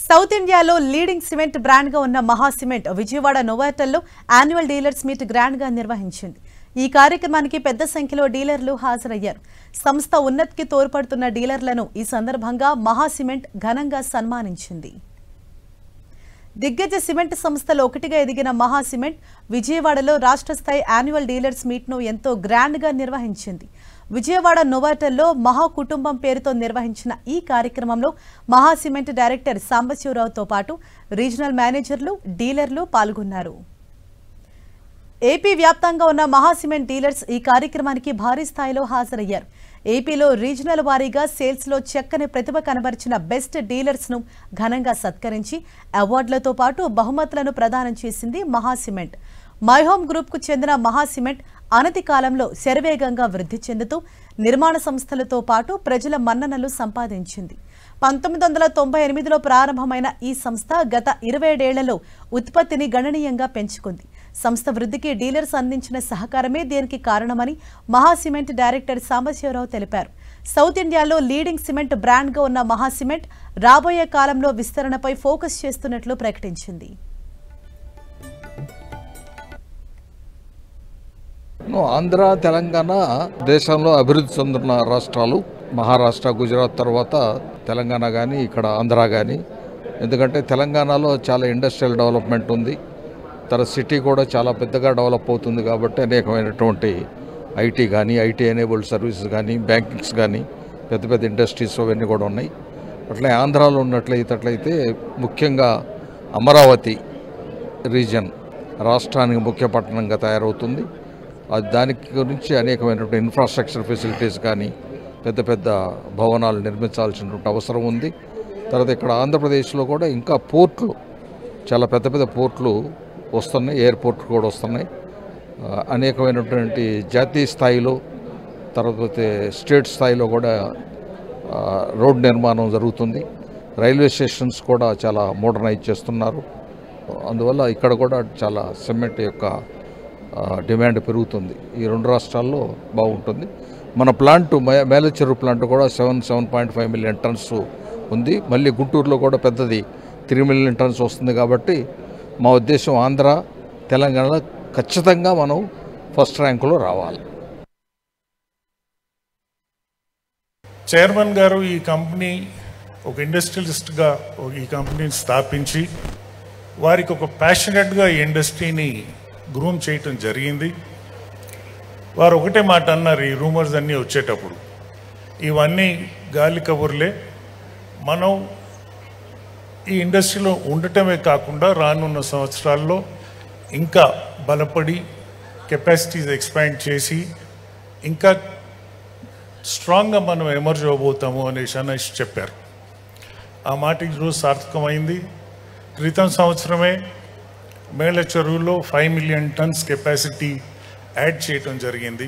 South ఇండియాలో leading cement brand గా ఉన్న మహా సిమెంట్ విజయవాడ నోవాటల్లో యాన్యువల్ డీలర్స్ మీట్ గ్రాండ్ గా నిర్వహించింది. ఈ కార్యక్రమానికి పెద్ద సంఖ్యలో డీలర్లు హాజరయ్యారు. సంస్థ ఉన్నతికి తోడ్పడుతున్న డీలర్లను ఈ సందర్భంగా మహా సిమెంట్ ఘనంగా సన్మానించింది. దిగ్గజ సిమెంట్ సంస్థలో ఒకటిగా ఎదిగిన మహా సిమెంట్ విజయవాడలో రాష్ట్ర స్థాయి యాన్యువల్ డీలర్స్ మీట్ ను ఎంతో గ్రాండ్ గా నిర్వహించింది. విజయవాడ నోవాటల్లో మహా కుటుంబం పేరుతో నిర్వహించిన ఈ కార్యక్రమంలో మహా సిమెంట్ డైరెక్టర్ సాంబశివరావుతో పాటు రీజనల్ మేనేజర్లు, డీలర్లు పాల్గొన్నారు. ఏపీ వ్యాప్తంగా ఉన్న మహా సిమెంట్ డీలర్స్ ఈ కార్యక్రమానికి భారీ స్థాయిలో హాజరయ్యారు. ఏపీలో రీజనల్ వారీగా సేల్స్ లో చక్కని ప్రతిభ కనబరిచిన బెస్ట్ డీలర్స్ ను ఘనంగా సత్కరించి అవార్డులతో పాటు బహుమతులను ప్రదానం చేసింది మహా సిమెంట్. మై హోమ్ గ్రూప్ కు చెందిన మహా సిమెంట్ అనతి కాలంలో శరవేగంగా వృద్ధి చెందుతూ నిర్మాణ సంస్థలతో పాటు ప్రజల మన్ననలు సంపాదించింది. 1998లో ప్రారంభమైన ఈ సంస్థ గత 27 ఏళ్లలో ఉత్పత్తిని గణనీయంగా పెంచుకుంది. సంస్థ వృద్ధికి డీలర్స్ అందించిన సహకారమే దీనికి కారణమని మహా సిమెంట్ డైరెక్టర్ సాంబశివరావు తెలిపారు. సౌత్ ఇండియాలో లీడింగ్ సిమెంట్ బ్రాండ్ గా ఉన్న మహా సిమెంట్ రాబోయే కాలంలో విస్తరణపై ఫోకస్ చేస్తున్నట్లు ప్రకటించింది. ఆంధ్ర, తెలంగాణ దేశంలో అభివృద్ధి చెందుతున్న రాష్ట్రాలు. మహారాష్ట్ర, గుజరాత్ తర్వాత తెలంగాణ కానీ ఇక్కడ ఆంధ్ర కానీ. ఎందుకంటే తెలంగాణలో చాలా ఇండస్ట్రియల్ డెవలప్మెంట్ ఉంది. సిటీ కూడా చాలా పెద్దగా డెవలప్ అవుతుంది కాబట్టి అనేకమైనటువంటి ఐటీ కానీ, ఐటీ ఎనేబుల్డ్ సర్వీసెస్ కానీ, బ్యాంకింగ్స్ కానీ, పెద్ద పెద్ద ఇండస్ట్రీస్ అవన్నీ కూడా ఉన్నాయి. అట్లే ఆంధ్రాలో ఉన్నట్లయితే ముఖ్యంగా అమరావతి రీజన్ రాష్ట్రానికి ముఖ్య పట్టణంగా తయారవుతుంది. దానికి గురించి అనేకమైనటువంటి ఇన్ఫ్రాస్ట్రక్చర్ ఫెసిలిటీస్ కానీ, పెద్ద పెద్ద భవనాలు నిర్మించాల్సినటువంటి అవసరం ఉంది. తర్వాత ఇక్కడ ఆంధ్రప్రదేశ్లో కూడా ఇంకా పోర్ట్లు, చాలా పెద్ద పెద్ద పోర్ట్లు వస్తున్నాయి, ఎయిర్పోర్ట్ కూడా వస్తున్నాయి. అనేకమైనటువంటి జాతీయ స్థాయిలో, తర్వాత స్టేట్ స్థాయిలో కూడా రోడ్ నిర్మాణం జరుగుతుంది. రైల్వే స్టేషన్స్ కూడా చాలా మోడర్నైజ్ చేస్తున్నారు. అందువల్ల ఇక్కడ కూడా చాలా సిమెంట్ యొక్క డిమాండ్ పెరుగుతుంది. ఈ రెండు రాష్ట్రాల్లో బాగుంటుంది. మన ప్లాంట్ మేలచెరువు ప్లాంట్ కూడా 7.5 మిలియన్ టన్స్ ఉంది. మళ్ళీ గుంటూరులో కూడా పెద్దది 3 మిలియన్ టన్స్ వస్తుంది. కాబట్టి మా ఉద్దేశం ఆంధ్ర, తెలంగాణలో ఖచ్చితంగా మనం ఫస్ట్ ర్యాంకులో రావాలి. చైర్మన్ గారు ఈ కంపెనీ ఒక ఇండస్ట్రియలిస్ట్గా ఈ కంపెనీని స్థాపించి వారికి ఒక ప్యాషనెట్గా ఈ ఇండస్ట్రీని గ్రూమ్ చేయటం జరిగింది. వారు ఒకటే మాట అన్నారు, ఈ రూమర్స్ అన్నీ వచ్చేటప్పుడు, ఇవన్నీ గాలి కబుర్లే. మనం ఈ ఇండస్ట్రీలో ఉండటమే కాకుండా రానున్న సంవత్సరాల్లో ఇంకా బలపడి కెపాసిటీస్ ఎక్స్పాండ్ చేసి ఇంకా స్ట్రాంగ్గా మనం ఎమర్జ్ అవ్వబోతాము అనేసి చెప్పారు. ఆ మాట ఈరోజు సార్థకమైంది. క్రితం సంవత్సరమే మేళ్ళ చెరువులో 5 మిలియన్ టన్స్ కెపాసిటీ యాడ్ చేయటం జరిగింది.